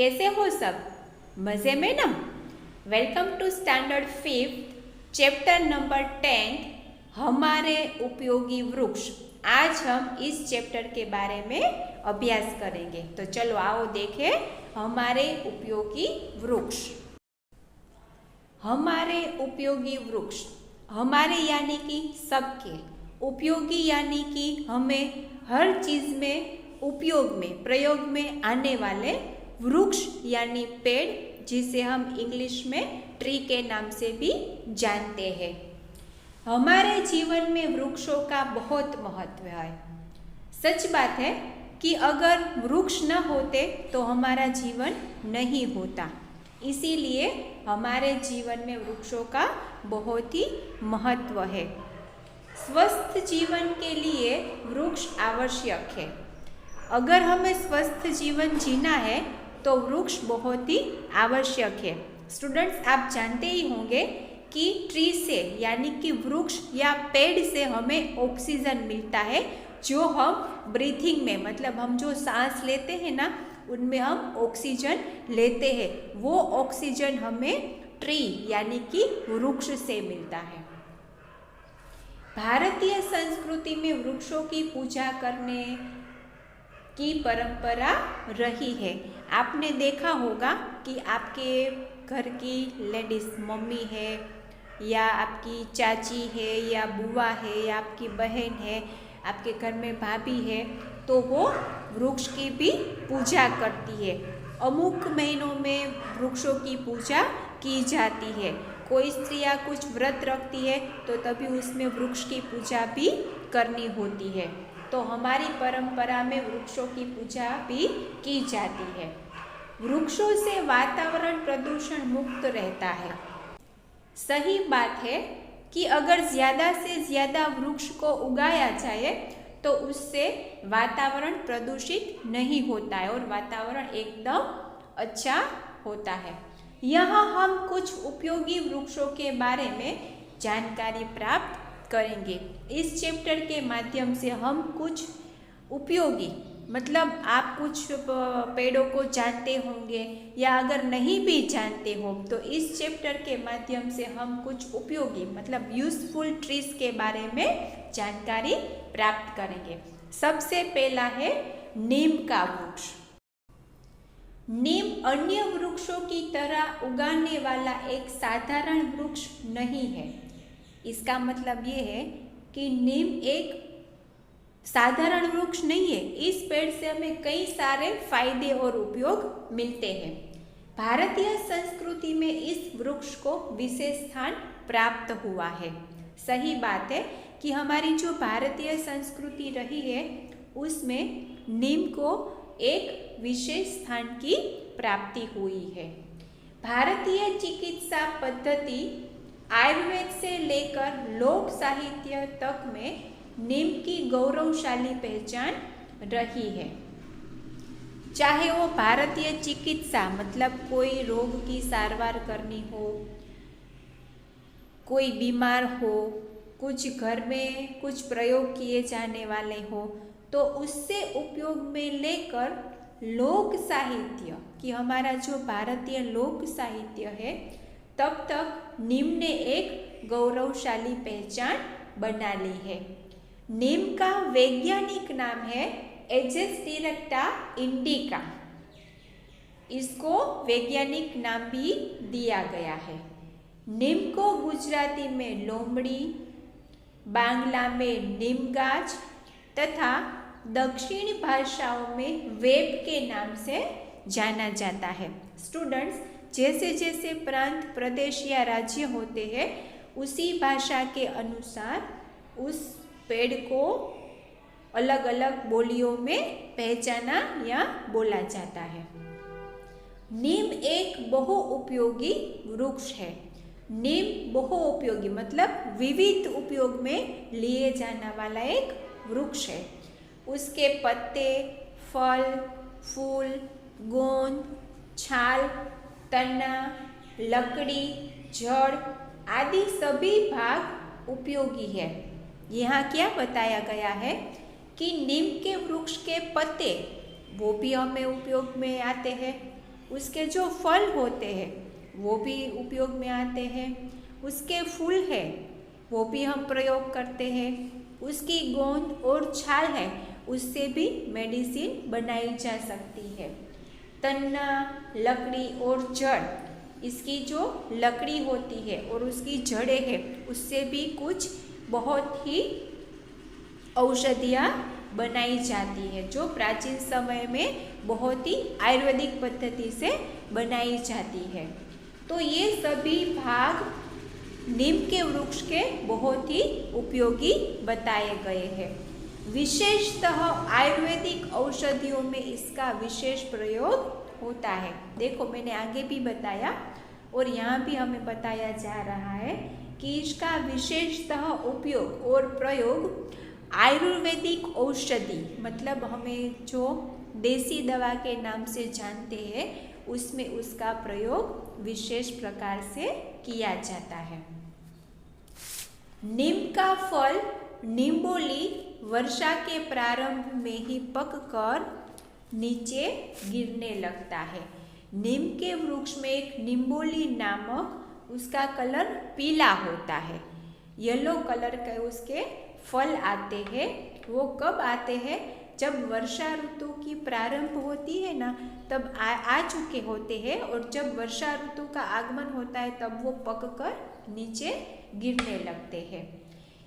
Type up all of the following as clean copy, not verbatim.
कैसे हो सब? मज़े में ना? Welcome to standard 5th chapter number 10 हमारे उपयोगी वृक्ष। आज हम इस चैप्टर के बारे में अभ्यास करेंगे। तो चलो आओ देखें हमारे उपयोगी वृक्ष। हमारे उपयोगी वृक्ष, हमारे यानी कि सबके, उपयोगी यानी कि हमें हर चीज़ में उपयोग में, प्रयोग में आने वाले वृक्ष यानी पेड़, जिसे हम इंग्लिश में ट्री के नाम से भी जानते हैं। हमारे जीवन में वृक्षों का बहुत महत्व है। सच बात है कि अगर वृक्ष न होते तो हमारा जीवन नहीं होता। इसीलिए हमारे जीवन में वृक्षों का बहुत ही महत्व है। स्वस्थ जीवन के लिए वृक्ष आवश्यक है। अगर हमें स्वस्थ जीवन जीना है तो वृक्ष बहुत ही आवश्यक है। स्टूडेंट्स, आप जानते ही होंगे कि ट्री से यानी कि वृक्ष या पेड़ से हमें ऑक्सीजन मिलता है, जो हम ब्रीथिंग में, मतलब हम जो सांस लेते हैं ना, उनमें हम ऑक्सीजन लेते हैं। वो ऑक्सीजन हमें ट्री यानी कि वृक्ष से मिलता है। भारतीय संस्कृति में वृक्षों की पूजा करने की परंपरा रही है। आपने देखा होगा कि आपके घर की लेडीज मम्मी है या आपकी चाची है या बुआ है या आपकी बहन है, आपके घर में भाभी है, तो वो वृक्ष की भी पूजा करती है। अमुक महीनों में वृक्षों की पूजा की जाती है। कोई स्त्रियाँ कुछ व्रत रखती है तो तभी उसमें वृक्ष की पूजा भी करनी होती है। तो हमारी परंपरा में वृक्षों की पूजा भी की जाती है। वृक्षों से वातावरण प्रदूषण मुक्त रहता है। सही बात है कि अगर ज़्यादा से ज़्यादा वृक्ष को उगाया जाए तो उससे वातावरण प्रदूषित नहीं होता है और वातावरण एकदम अच्छा होता है। यहाँ हम कुछ उपयोगी वृक्षों के बारे में जानकारी प्राप्त करेंगे। इस चैप्टर के माध्यम से हम कुछ उपयोगी, मतलब आप कुछ पेड़ों को जानते होंगे या अगर नहीं भी जानते हो तो इस चैप्टर के माध्यम से हम कुछ उपयोगी, मतलब यूजफुल ट्रीज के बारे में जानकारी प्राप्त करेंगे। सबसे पहला है नीम का वृक्ष। नीम अन्य वृक्षों की तरह उगाने वाला एक साधारण वृक्ष नहीं है। इसका मतलब ये है कि नीम एक साधारण वृक्ष नहीं है। इस पेड़ से हमें कई सारे फायदे और उपयोग मिलते हैं। भारतीय संस्कृति में इस वृक्ष को विशेष स्थान प्राप्त हुआ है। सही बात है कि हमारी जो भारतीय संस्कृति रही है उसमें नीम को एक विशेष स्थान की प्राप्ति हुई है। भारतीय चिकित्सा पद्धति आयुर्वेद से लेकर लोक साहित्य तक में नीम की गौरवशाली पहचान रही है। चाहे वो भारतीय चिकित्सा, मतलब कोई रोग की सारवार करनी हो, कोई बीमार हो, कुछ घर में कुछ प्रयोग किए जाने वाले हो, तो उससे उपयोग में लेकर लोक साहित्य, कि हमारा जो भारतीय लोक साहित्य है, तब तक नीम ने एक गौरवशाली पहचान बना ली है। नीम का वैज्ञानिक नाम है एजेस टिरेक्टा इंडिका। इसको वैज्ञानिक नाम भी दिया गया है। नीम को गुजराती में लोमड़ी, बांग्ला में नीमगाछ तथा दक्षिणी भाषाओं में वेब के नाम से जाना जाता है। स्टूडेंट्स, जैसे जैसे प्रांत, प्रदेश या राज्य होते हैं उसी भाषा के अनुसार उस पेड़ को अलग अलग बोलियों में पहचाना या बोला जाता है। नीम एक बहुउपयोगी वृक्ष है। नीम बहुउपयोगी मतलब विविध उपयोग में लिए जाने वाला एक वृक्ष है। उसके पत्ते, फल, फूल, गोंद, छाल, तना, लकड़ी, जड़ आदि सभी भाग उपयोगी है। यहाँ क्या बताया गया है कि नीम के वृक्ष के पत्ते वो भी हमें उपयोग में आते हैं, उसके जो फल होते हैं वो भी उपयोग में आते हैं, उसके फूल है वो भी हम प्रयोग करते हैं, उसकी गोंद और छाल है उससे भी मेडिसिन बनाई जा सकती है। तना, लकड़ी और जड़, इसकी जो लकड़ी होती है और उसकी जड़ें हैं उससे भी कुछ बहुत ही औषधियाँ बनाई जाती है जो प्राचीन समय में बहुत ही आयुर्वेदिक पद्धति से बनाई जाती है। तो ये सभी भाग नीम के वृक्ष के बहुत ही उपयोगी बताए गए हैं। विशेषतः आयुर्वेदिक औषधियों में इसका विशेष प्रयोग होता है। देखो मैंने आगे भी बताया और यहाँ भी हमें बताया जा रहा है कि इसका विशेषतः उपयोग और प्रयोग आयुर्वेदिक औषधि मतलब हमें जो देसी दवा के नाम से जानते हैं उसमें उसका प्रयोग विशेष प्रकार से किया जाता है। नीम का फल निम्बोली वर्षा के प्रारंभ में ही पककर नीचे गिरने लगता है। नीम के वृक्ष में एक निम्बोली नामक उसका कलर पीला होता है, येलो कलर के उसके फल आते हैं। वो कब आते हैं? जब वर्षा ऋतु की प्रारंभ होती है ना तब आ चुके होते हैं और जब वर्षा ऋतु का आगमन होता है तब वो पककर नीचे गिरने लगते हैं।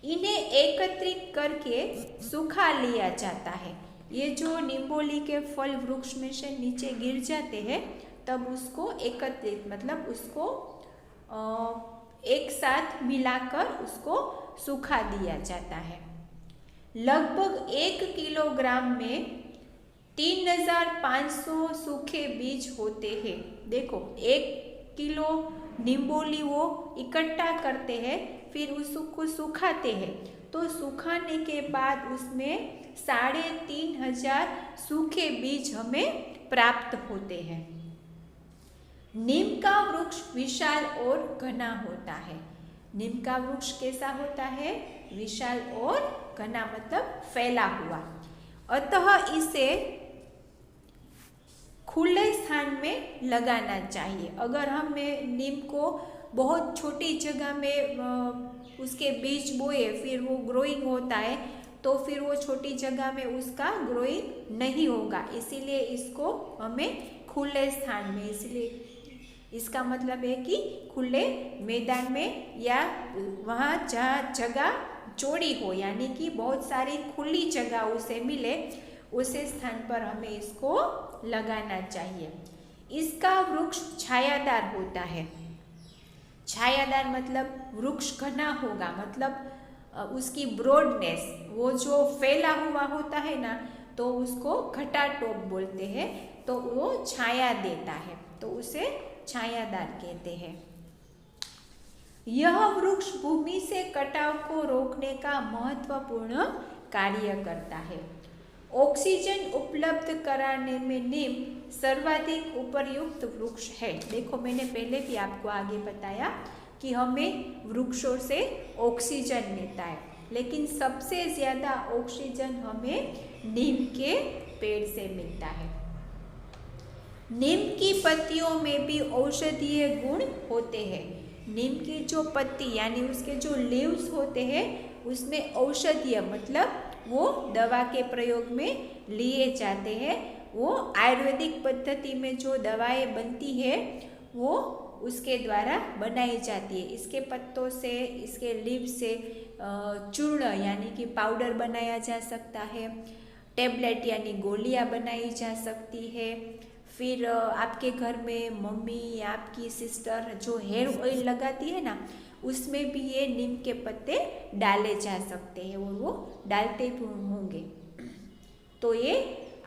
इन्हें एकत्रित करके सुखा लिया जाता है। ये जो निम्बोली के फल वृक्ष में से नीचे गिर जाते हैं तब उसको एकत्रित मतलब उसको एक साथ मिलाकर उसको सुखा दिया जाता है। लगभग 1 किलोग्राम में 3500 सूखे बीज होते हैं। देखो 1 किलो निम्बोली वो इकट्ठा करते हैं फिर उसको सुखाते हैं तो सुखाने के बाद उसमें 3500 सूखे बीज हमें प्राप्त होते हैं। नीम का वृक्ष विशाल और घना होता है। नीम का वृक्ष कैसा होता है? विशाल और घना मतलब फैला हुआ। अतः इसे खुले स्थान में लगाना चाहिए। अगर हमें नीम को बहुत छोटी जगह में उसके बीज बोए फिर वो ग्रोइंग होता है तो फिर वो छोटी जगह में उसका ग्रोइंग नहीं होगा, इसीलिए इसको हमें खुले स्थान में, इसलिए इसका मतलब है कि खुले मैदान में या वहाँ जहाँ जगह चौड़ी हो यानी कि बहुत सारी खुली जगह उसे मिले उसे स्थान पर हमें इसको लगाना चाहिए। इसका वृक्ष छायादार होता है। छायादार मतलब वृक्ष घना होगा, मतलब उसकी ब्रॉडनेस वो जो फैला हुआ होता है ना तो उसको घटा टॉप बोलते हैं, तो वो छाया देता है तो उसे छायादार कहते हैं। यह वृक्ष भूमि से कटाव को रोकने का महत्वपूर्ण कार्य करता है। ऑक्सीजन उपलब्ध कराने में नीम सर्वाधिक उपयुक्त वृक्ष है। देखो मैंने पहले भी आपको आगे बताया कि हमें वृक्षों से ऑक्सीजन मिलता है, लेकिन सबसे ज़्यादा ऑक्सीजन हमें नीम के पेड़ से मिलता है। नीम की पत्तियों में भी औषधीय गुण होते हैं। नीम की जो पत्ती यानी उसके जो लीव्स होते हैं उसमें औषधीय मतलब वो दवा के प्रयोग में लिए जाते हैं। वो आयुर्वेदिक पद्धति में जो दवाएं बनती है वो उसके द्वारा बनाई जाती है। इसके पत्तों से, इसके लीव से चूर्ण यानी कि पाउडर बनाया जा सकता है, टेबलेट यानी गोलियां बनाई जा सकती है। फिर आपके घर में मम्मी या आपकी सिस्टर जो हेयर ऑयल लगाती है ना उसमें भी ये नीम के पत्ते डाले जा सकते हैं और वो डालते भी होंगे। तो ये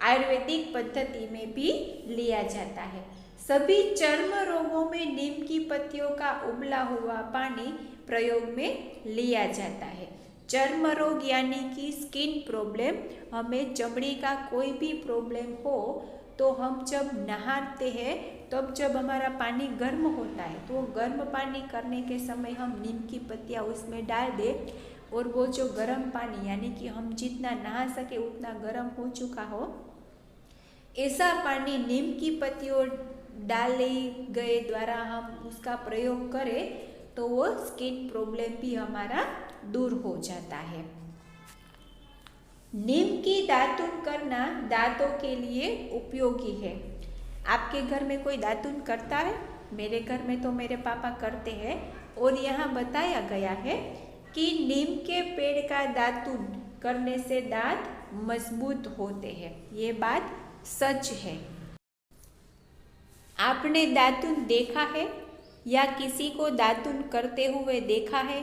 आयुर्वेदिक पद्धति में भी लिया जाता है। सभी चर्म रोगों में नीम की पत्तियों का उबला हुआ पानी प्रयोग में लिया जाता है। चर्म रोग यानी कि स्किन प्रॉब्लम, हमें चमड़ी का कोई भी प्रॉब्लम हो तो हम जब नहाते हैं तब जब हमारा पानी गर्म होता है तो गर्म पानी करने के समय हम नीम की पत्तियाँ उसमें डाल दें और वो जो गर्म पानी यानी कि हम जितना नहा सके उतना गर्म हो चुका हो ऐसा पानी नीम की पत्तियों डाले गए द्वारा हम उसका प्रयोग करें तो वो स्किन प्रॉब्लम भी हमारा दूर हो जाता है। नीम की दातुन करना दांतों के लिए उपयोगी है। आपके घर में कोई दातुन करता है? मेरे घर में तो मेरे पापा करते हैं और यहाँ बताया गया है कि नीम के पेड़ का दातुन करने से दांत मजबूत होते हैं। ये बात सच है। आपने दातुन देखा है या किसी को दातुन करते हुए देखा है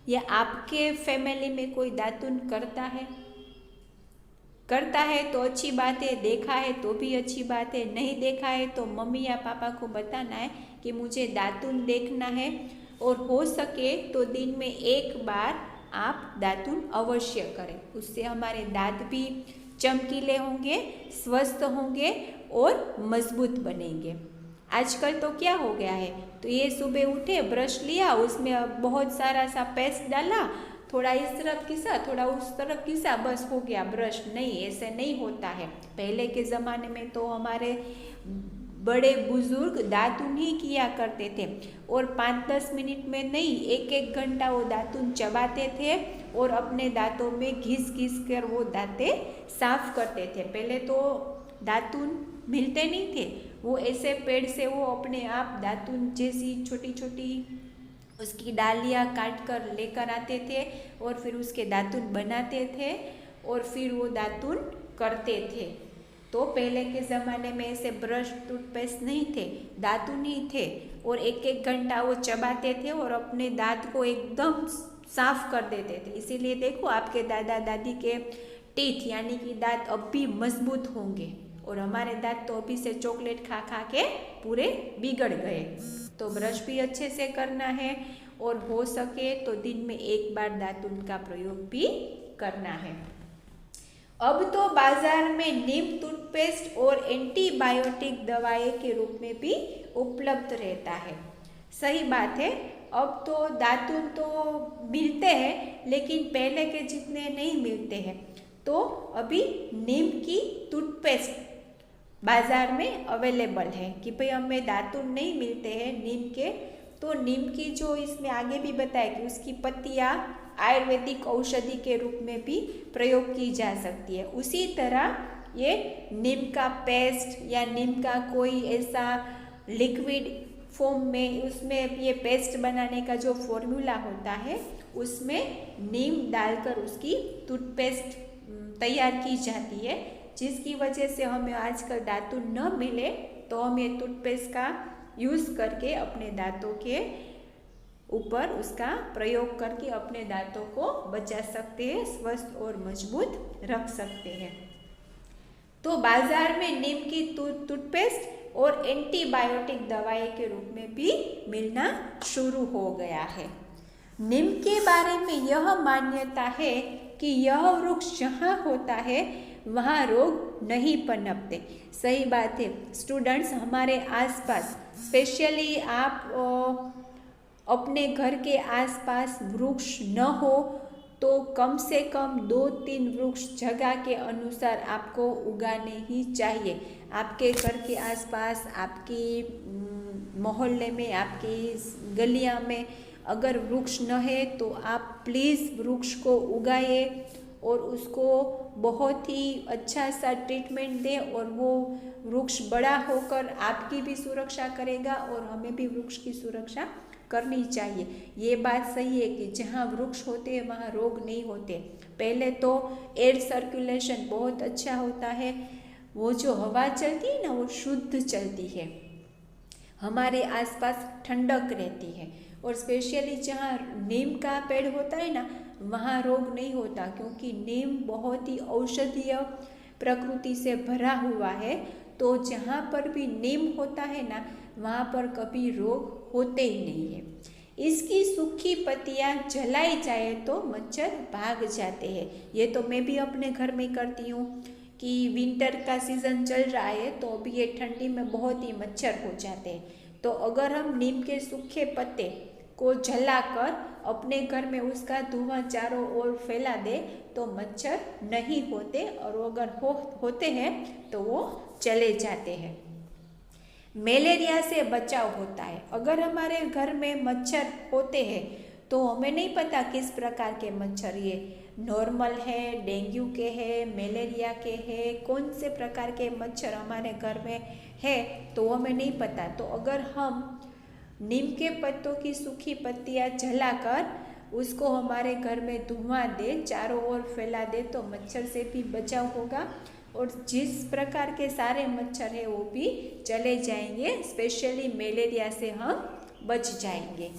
या आपके फैमिली में कोई दातुन करता है? करता है तो अच्छी बात है, देखा है तो भी अच्छी बात है, नहीं देखा है तो मम्मी या पापा को बताना है कि मुझे दातुन देखना है और हो सके तो दिन में एक बार आप दातुन अवश्य करें। उससे हमारे दांत भी चमकीले होंगे, स्वस्थ होंगे और मजबूत बनेंगे। आजकल तो क्या हो गया है, तो ये सुबह उठे, ब्रश लिया, उसमें बहुत सारा सा पेस्ट डाला, थोड़ा इस तरफ घिसा, थोड़ा उस तरफ घिसा, बस हो गया ब्रश। नहीं, ऐसे नहीं होता है। पहले के ज़माने में तो हमारे बड़े बुजुर्ग दातुन ही किया करते थे और 5-10 मिनट में नहीं, 1-1 घंटा वो दातुन चबाते थे और अपने दांतों में घिस घिस कर वो दांतें साफ करते थे। पहले तो दातुन मिलते नहीं थे, वो ऐसे पेड़ से वो अपने आप दातुन जैसी छोटी छोटी उसकी डालियाँ काट कर लेकर आते थे और फिर उसके दातुन बनाते थे और फिर वो दातुन करते थे। तो पहले के ज़माने में ऐसे ब्रश, टूथपेस्ट नहीं थे, दातुन ही थे और 1-1 घंटा वो चबाते थे और अपने दांत को एकदम साफ कर देते थे। इसीलिए देखो आपके दादा दादी के टीथ यानी कि दांत अब भी मजबूत होंगे और हमारे दांत तो अभी से चॉकलेट खा खा के पूरे बिगड़ गए। तो ब्रश भी अच्छे से करना है और हो सके तो दिन में एक बार दातुन का प्रयोग भी करना है। अब तो बाजार में नीम टूथपेस्ट और एंटीबायोटिक दवाएं के रूप में भी उपलब्ध रहता है। सही बात है, अब तो दातुन तो मिलते हैं लेकिन पहले के जितने नहीं मिलते हैं। तो अभी नीम की टूथपेस्ट बाज़ार में अवेलेबल है कि भाई हमें दातुन नहीं मिलते हैं नीम के, तो नीम की जो इसमें आगे भी बताया कि उसकी पत्तियाँ आयुर्वेदिक औषधि के रूप में भी प्रयोग की जा सकती है। उसी तरह ये नीम का पेस्ट या नीम का कोई ऐसा लिक्विड फॉर्म में उसमें ये पेस्ट बनाने का जो फॉर्मूला होता है उसमें नीम डालकर उसकी टूथपेस्ट तैयार की जाती है, जिसकी वजह से हमें आजकल दातुन न मिले तो हम ये टूथपेस्ट का यूज़ करके अपने दांतों के ऊपर उसका प्रयोग करके अपने दांतों को बचा सकते हैं, स्वस्थ और मजबूत रख सकते हैं। तो बाजार में नीम की टूथपेस्ट और एंटीबायोटिक दवाई के रूप में भी मिलना शुरू हो गया है। नीम के बारे में यह मान्यता है कि यह वृक्ष जहाँ होता है वहाँ रोग नहीं पनपते। सही बात है स्टूडेंट्स, हमारे आसपास स्पेशली आप अपने घर के आसपास वृक्ष न हो तो कम से कम 2-3 वृक्ष जगह के अनुसार आपको उगाने ही चाहिए। आपके घर के आसपास, आपकी मोहल्ले में, आपकी गलियां में अगर वृक्ष न है तो आप प्लीज़ वृक्ष को उगाइए और उसको बहुत ही अच्छा सा ट्रीटमेंट दें और वो वृक्ष बड़ा होकर आपकी भी सुरक्षा करेगा और हमें भी वृक्ष की सुरक्षा करनी चाहिए। ये बात सही है कि जहाँ वृक्ष होते हैं वहाँ रोग नहीं होते। पहले तो एयर सर्कुलेशन बहुत अच्छा होता है, वो जो हवा चलती है ना वो शुद्ध चलती है, हमारे आसपास ठंडक रहती है और स्पेशली जहाँ नीम का पेड़ होता है ना वहाँ रोग नहीं होता, क्योंकि नीम बहुत ही औषधीय प्रकृति से भरा हुआ है। तो जहाँ पर भी नीम होता है ना वहाँ पर कभी रोग होते ही नहीं है। इसकी सूखी पत्तियाँ जलाई जाए तो मच्छर भाग जाते हैं। ये तो मैं भी अपने घर में करती हूँ कि विंटर का सीज़न चल रहा है तो अभी ये ठंडी में बहुत ही मच्छर हो जाते हैं। तो अगर हम नीम के सूखे पत्ते को जलाकर अपने घर में उसका धुआं चारों ओर फैला दे तो मच्छर नहीं होते और अगर होते हैं तो वो चले जाते हैं। मलेरिया से बचाव होता है। अगर हमारे घर में मच्छर होते हैं तो हमें नहीं पता किस प्रकार के मच्छर, ये नॉर्मल है, डेंगू के है, मलेरिया के है, कौन से प्रकार के मच्छर हमारे घर में है तो हमें नहीं पता। तो अगर हम नीम के पत्तों की सूखी पत्तियां जलाकर उसको हमारे घर में धुआं दे, चारों ओर फैला दे तो मच्छर से भी बचाव होगा और जिस प्रकार के सारे मच्छर है वो भी चले जाएंगे, स्पेशली मलेरिया से हम बच जाएंगे।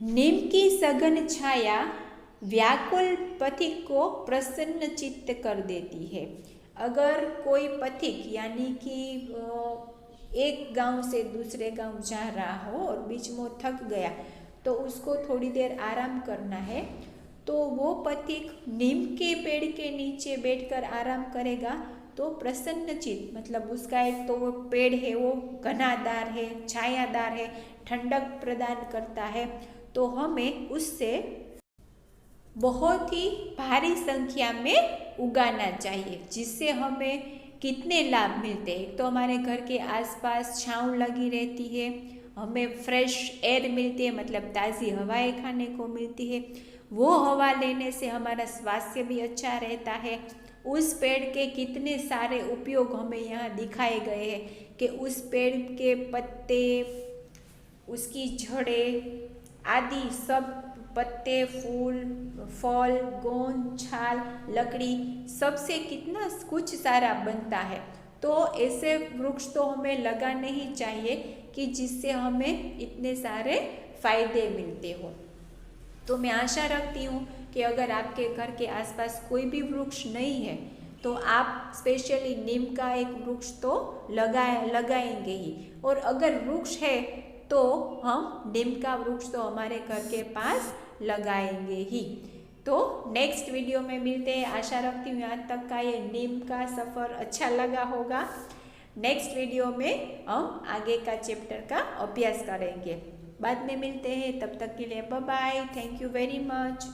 नीम की सघन छाया व्याकुल पथिक को प्रसन्न चित्त कर देती है। अगर कोई पथिक यानी कि एक गांव से दूसरे गांव जा रहा हो और बीच में थक गया तो उसको थोड़ी देर आराम करना है, तो वो पथिक नीम के पेड़ के नीचे बैठकर आराम करेगा तो प्रसन्नचित, मतलब उसका एक तो वो पेड़ है वो घनादार है, छायादार है, ठंडक प्रदान करता है, तो हमें उससे बहुत ही भारी संख्या में उगाना चाहिए, जिससे हमें कितने लाभ मिलते हैं। तो हमारे घर के आसपास छांव लगी रहती है, हमें फ्रेश एयर मिलती है, मतलब ताज़ी हवाएं खाने को मिलती है, वो हवा लेने से हमारा स्वास्थ्य भी अच्छा रहता है। उस पेड़ के कितने सारे उपयोग हमें यहाँ दिखाए गए हैं कि उस पेड़ के पत्ते, उसकी जड़ें आदि सब, पत्ते, फूल, फल, गोंद, छाल, लकड़ी, सबसे कितना कुछ सारा बनता है। तो ऐसे वृक्ष तो हमें लगाने ही चाहिए कि जिससे हमें इतने सारे फायदे मिलते हो। तो मैं आशा रखती हूँ कि अगर आपके घर के आसपास कोई भी वृक्ष नहीं है तो आप स्पेशली नीम का एक वृक्ष तो लगाएंगे ही, और अगर वृक्ष है तो हम नीम का वृक्ष तो हमारे घर के पास लगाएंगे ही। तो नेक्स्ट वीडियो में मिलते हैं। आशा रखती हूँ यहाँ तक का ये नीम का सफ़र अच्छा लगा होगा। नेक्स्ट वीडियो में हम आगे का चैप्टर का अभ्यास करेंगे। बाद में मिलते हैं, तब तक के लिए bye bye, thank you very much.